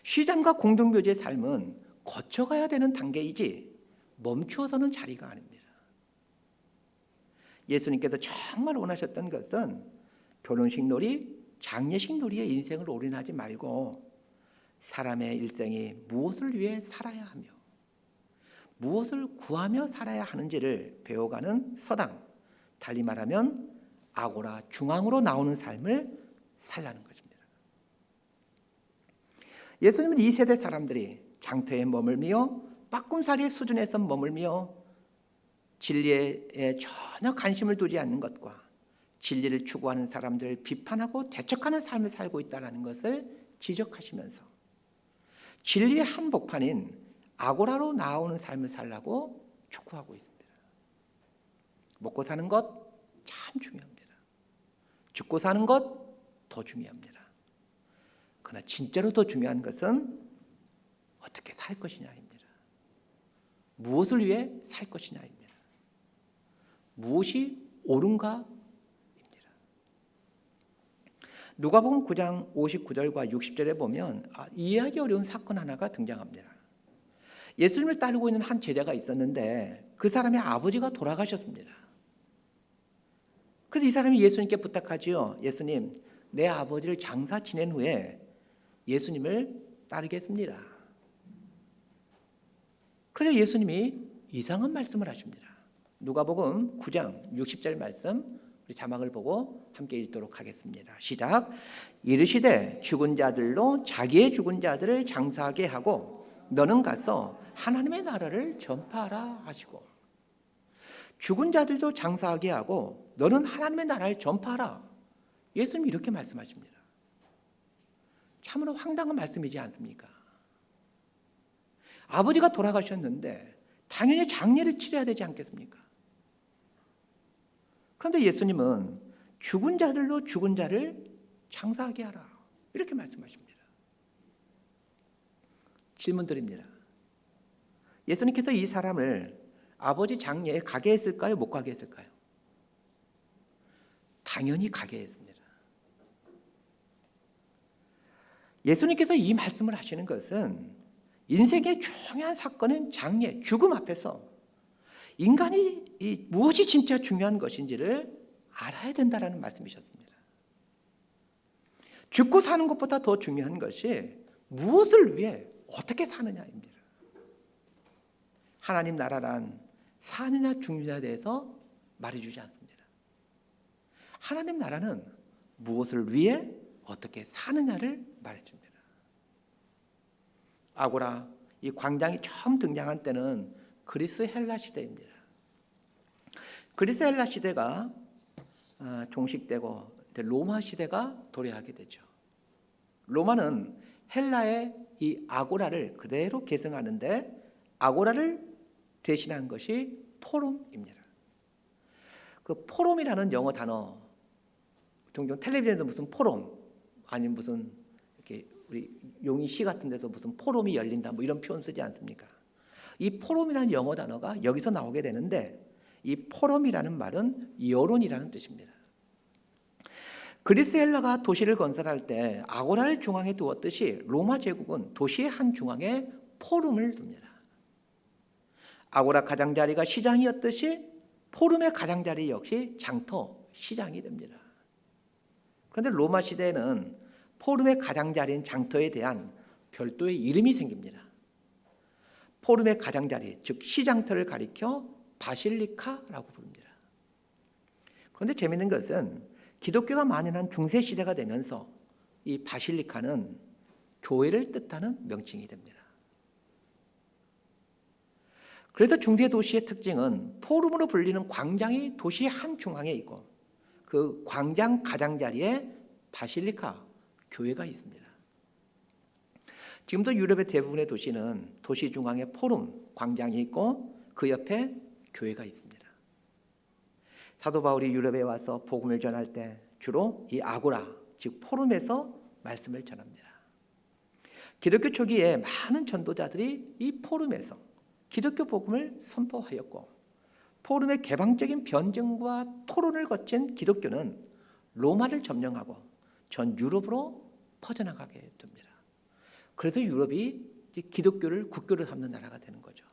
시장과 공동묘지의 삶은 거쳐가야 되는 단계이지 멈추어서는 자리가 아닙니다. 예수님께서 정말 원하셨던 것은 결혼식 놀이, 장례식 놀이에 인생을 올인하지 말고 사람의 일생이 무엇을 위해 살아야 하며 무엇을 구하며 살아야 하는지를 배워가는 서당, 달리 말하면 아고라 중앙으로 나오는 삶을 살라는 것입니다. 예수님은 이 세대 사람들이 장터에 머물며 빠꿈살이의 수준에서 머물며 진리에 전혀 관심을 두지 않는 것과 진리를 추구하는 사람들을 비판하고 대적하는 삶을 살고 있다는 것을 지적하시면서 진리의 한복판인 아고라로 나오는 삶을 살라고 촉구하고 있습니다. 먹고 사는 것 참 중요합니다. 죽고 사는 것 더 중요합니다. 그러나 진짜로 더 중요한 것은 어떻게 살 것이냐입니다. 무엇을 위해 살 것이냐입니다. 무엇이 옳은가입니다. 누가복음 9장 59절과 60절에 보면 이해하기 어려운 사건 하나가 등장합니다. 예수님을 따르고 있는 한 제자가 있었는데 그 사람의 아버지가 돌아가셨습니다. 그래서 이 사람이 예수님께 부탁하지요. 예수님, 내 아버지를 장사 지낸 후에 예수님을 따르겠습니다. 그래서 예수님이 이상한 말씀을 하십니다. 누가복음 9장 60절 말씀, 우리 자막을 보고 함께 읽도록 하겠습니다. 시작. 이르시되 죽은 자들로 자기의 죽은 자들을 장사하게 하고 너는 가서 하나님의 나라를 전파하라 하시고, 죽은 자들도 장사하게 하고 너는 하나님의 나라를 전파하라. 예수님이 이렇게 말씀하십니다. 참으로 황당한 말씀이지 않습니까? 아버지가 돌아가셨는데 당연히 장례를 치러야 되지 않겠습니까? 그런데 예수님은 죽은 자들로 죽은 자를 장사하게 하라, 이렇게 말씀하십니다. 질문 드립니다. 예수님께서 이 사람을 아버지 장례에 가게 했을까요? 못 가게 했을까요? 당연히 가게 했습니다. 예수님께서 이 말씀을 하시는 것은 인생의 중요한 사건인 장례, 죽음 앞에서 인간이 무엇이 진짜 중요한 것인지를 알아야 된다는 말씀이셨습니다. 죽고 사는 것보다 더 중요한 것이 무엇을 위해 어떻게 사느냐입니다. 하나님 나라란 사느냐 죽느냐에 대해서 말해주지 않습니다. 하나님 나라는 무엇을 위해 어떻게 사느냐를 말해줍니다. 아고라, 이 광장이 처음 등장한 때는 그리스 헬라 시대입니다. 그리스 헬라 시대가 종식되고 로마 시대가 도래하게 되죠. 로마는 헬라의 이 아고라를 그대로 계승하는데 아고라를 대신한 것이 포럼입니다. 그 포럼이라는 영어 단어, 종종 텔레비전에도 무슨 포럼, 아니면 무슨 이렇게 우리 용인시 같은 데서 무슨 포럼이 열린다 뭐 이런 표현 쓰지 않습니까? 이 포럼이라는 영어 단어가 여기서 나오게 되는데, 이 포럼이라는 말은 여론이라는 뜻입니다. 그리스 헬라가 도시를 건설할 때 아고라를 중앙에 두었듯이 로마 제국은 도시의 한 중앙에 포럼을 둡니다. 아고라 가장자리가 시장이었듯이 포럼의 가장자리 역시 장터, 시장이 됩니다. 그런데 로마 시대에는 포럼의 가장자리인 장터에 대한 별도의 이름이 생깁니다. 포럼의 가장자리, 즉 시장터를 가리켜 바실리카라고 부릅니다. 그런데 재미있는 것은 기독교가 만연한 중세시대가 되면서 이 바실리카는 교회를 뜻하는 명칭이 됩니다. 그래서 중세 도시의 특징은 포럼으로 불리는 광장이 도시의 한 중앙에 있고 그 광장 가장자리에 바실리카, 교회가 있습니다. 지금도 유럽의 대부분의 도시는 도시 중앙에 포럼, 광장이 있고 그 옆에 교회가 있습니다. 사도 바울이 유럽에 와서 복음을 전할 때 주로 이 아고라, 즉 포럼에서 말씀을 전합니다. 기독교 초기에 많은 전도자들이 이 포럼에서 기독교 복음을 선포하였고, 포럼의 개방적인 변증과 토론을 거친 기독교는 로마를 점령하고 전 유럽으로 퍼져나가게 됩니다. 그래서 유럽이 기독교를 국교로 삼는 나라가 되는 거죠.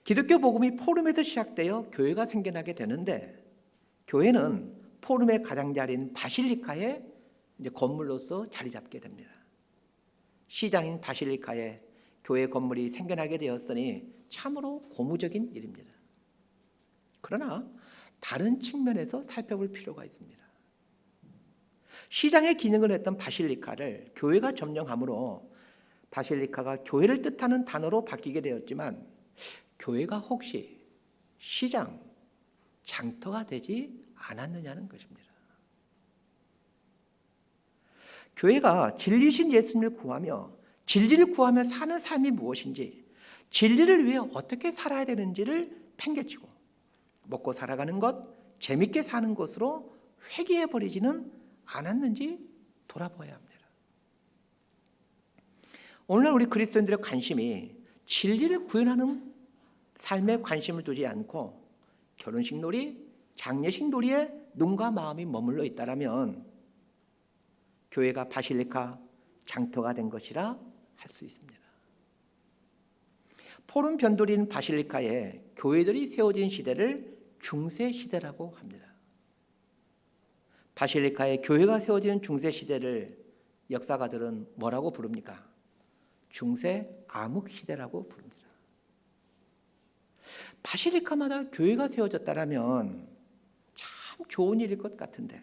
기독교 복음이 포럼에서 시작되어 교회가 생겨나게 되는데, 교회는 포럼의 가장자리인 바실리카에 이제 건물로서 자리 잡게 됩니다. 시장인 바실리카에 교회 건물이 생겨나게 되었으니 참으로 고무적인 일입니다. 그러나 다른 측면에서 살펴볼 필요가 있습니다. 시장의 기능을 했던 바실리카를 교회가 점령함으로 바실리카가 교회를 뜻하는 단어로 바뀌게 되었지만, 교회가 혹시 시장, 장터가 되지 않았느냐는 것입니다. 교회가 진리신 예수님을 구하며 진리를 구하며 사는 삶이 무엇인지, 진리를 위해 어떻게 살아야 되는지를 팽개치고 먹고 살아가는 것, 재밌게 사는 것으로 회귀해버리지는 않았는지 돌아보아야 합니다. 오늘날 우리 그리스도인들의 관심이 진리를 구현하는 삶에 관심을 두지 않고 결혼식 놀이, 장례식 놀이에 눈과 마음이 머물러 있다라면 교회가 바실리카, 장터가 된 것이라 할 수 있습니다. 포럼 변두리인 바실리카에 교회들이 세워진 시대를 중세 시대라고 합니다. 바실리카에 교회가 세워지는 중세 시대를 역사가들은 뭐라고 부릅니까? 중세 암흑 시대라고 부릅니다. 바실리카마다 교회가 세워졌다라면 참 좋은 일일 것 같은데,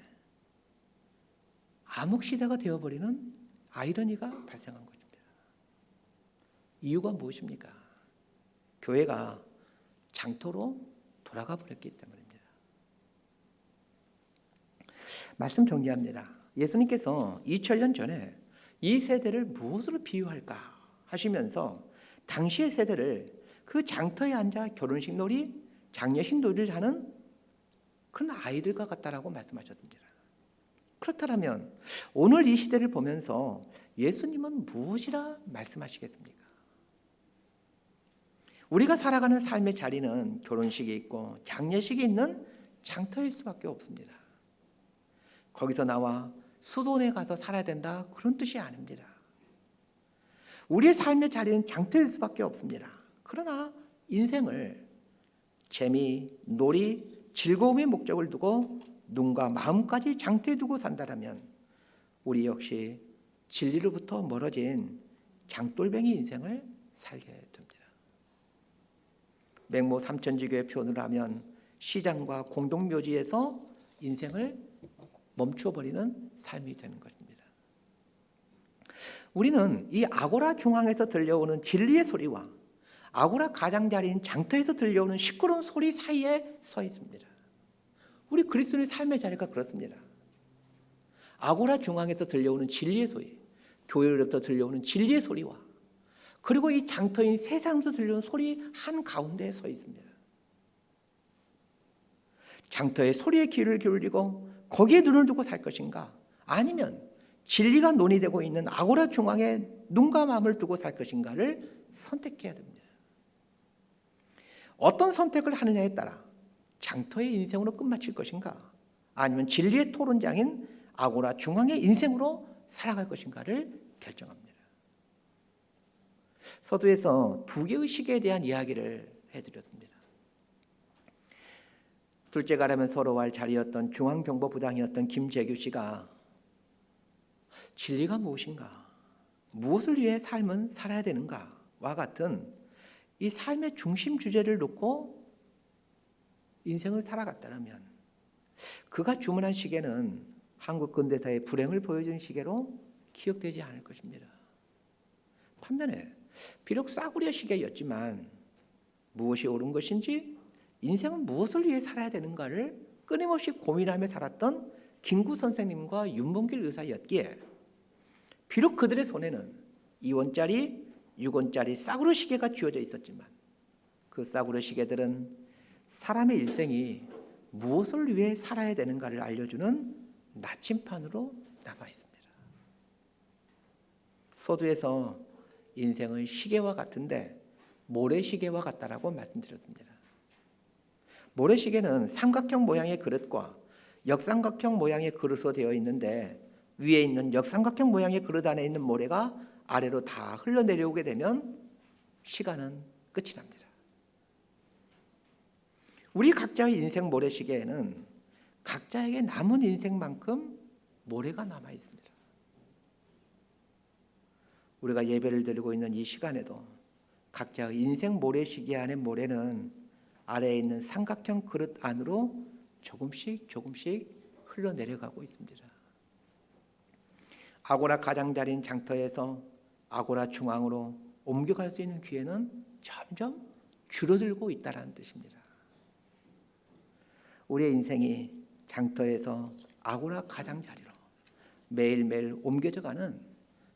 암흑 시대가 되어버리는 아이러니가 발생한 것입니다. 이유가 무엇입니까? 교회가 장터로 돌아가 버렸기 때문입니다. 말씀 정리합니다. 예수님께서 2000년 전에 이 세대를 무엇으로 비유할까 하시면서 당시의 세대를 그 장터에 앉아 결혼식 놀이, 장례식 놀이를 하는 그런 아이들과 같다라고 말씀하셨습니다. 그렇다면 오늘 이 시대를 보면서 예수님은 무엇이라 말씀하시겠습니까? 우리가 살아가는 삶의 자리는 결혼식이 있고 장례식이 있는 장터일 수밖에 없습니다. 거기서 나와 수도원에 가서 살아야 된다, 그런 뜻이 아닙니다. 우리의 삶의 자리는 장터일 수밖에 없습니다. 그러나 인생을 재미, 놀이, 즐거움의 목적을 두고 눈과 마음까지 장터에 두고 산다라면 우리 역시 진리로부터 멀어진 장돌뱅이 인생을 살게 됩니다. 맹모 삼천지교의 표현을 하면 시장과 공동묘지에서 인생을 멈춰버리는 삶이 되는 것입니다. 우리는 이 아고라 중앙에서 들려오는 진리의 소리와 아고라 가장자리인 장터에서 들려오는 시끄러운 소리 사이에 서 있습니다. 우리 그리스도인의 삶의 자리가 그렇습니다. 아고라 중앙에서 들려오는 진리의 소리, 교회로부터 들려오는 진리의 소리와 그리고 이 장터인 세상에서 들려오는 소리 한가운데에 서 있습니다. 장터의 소리에 귀를 기울이고 거기에 눈을 두고 살 것인가, 아니면 진리가 논의되고 있는 아고라 중앙에 눈과 마음을 두고 살 것인가를 선택해야 됩니다. 어떤 선택을 하느냐에 따라 장터의 인생으로 끝마칠 것인가, 아니면 진리의 토론장인 아고라 중앙의 인생으로 살아갈 것인가를 결정합니다. 서두에서 두 개의 시계에 대한 이야기를 해드렸습니다. 둘째 가라면 서로 할 자리였던 중앙정보부장이었던 김재규 씨가 진리가 무엇인가, 무엇을 위해 삶은 살아야 되는가와 같은 이 삶의 중심 주제를 놓고 인생을 살아갔다면 그가 주문한 시계는 한국 근대사의 불행을 보여준 시계로 기억되지 않을 것입니다. 반면에 비록 싸구려 시계였지만 무엇이 옳은 것인지, 인생은 무엇을 위해 살아야 되는가를 끊임없이 고민하며 살았던 김구 선생님과 윤봉길 의사였기에 비록 그들의 손에는 2원짜리, 6원짜리 싸구려 시계가 쥐어져 있었지만 그 싸구려 시계들은 사람의 일생이 무엇을 위해 살아야 되는가를 알려주는 나침판으로 남아 있습니다. 서두에서 인생은 시계와 같은데 모래시계와 같다라고 말씀드렸습니다. 모래시계는 삼각형 모양의 그릇과 역삼각형 모양의 그릇으로 되어 있는데 위에 있는 역삼각형 모양의 그릇 안에 있는 모래가 아래로 다 흘러내려오게 되면 시간은 끝이 납니다. 우리 각자의 인생 모래시계에는 각자에게 남은 인생만큼 모래가 남아 있습니다. 우리가 예배를 드리고 있는 이 시간에도 각자의 인생 모래시계 안의 모래는 아래에 있는 삼각형 그릇 안으로 조금씩 흘러내려가고 있습니다. 아고라 가장자리인 장터에서 아고라 중앙으로 옮겨갈 수 있는 기회는 점점 줄어들고 있다는 뜻입니다. 우리의 인생이 장터에서 아고라 가장자리로 매일매일 옮겨져가는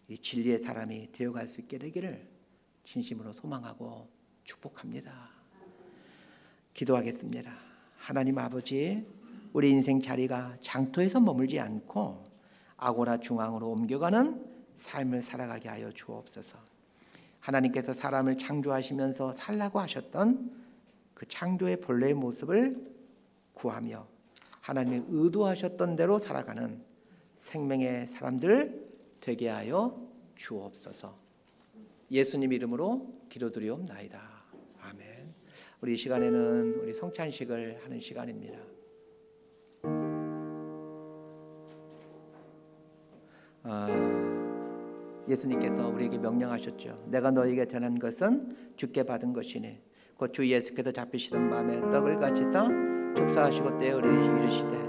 이 진리의 사람이 되어갈 수 있게 되기를 진심으로 소망하고 축복합니다. 기도하겠습니다. 하나님 아버지, 우리 인생 자리가 장터에서 머물지 않고 아고라 중앙으로 옮겨가는 삶을 살아가게 하여 주옵소서. 하나님께서 사람을 창조하시면서 살라고 하셨던 그 창조의 본래의 모습을 구하며 하나님의 의도하셨던 대로 살아가는 생명의 사람들 되게 하여 주옵소서. 예수님 이름으로 기도드리옵나이다. 아멘. 우리 이 시간에는 우리 성찬식을 하는 시간입니다. 예수님께서 우리에게 명령하셨죠. 내가 너에게 전한 것은 주께 받은 것이니 곧 주 예수께서 잡히시던 밤에 떡을 가지사 축사하시고 떼어 이르시되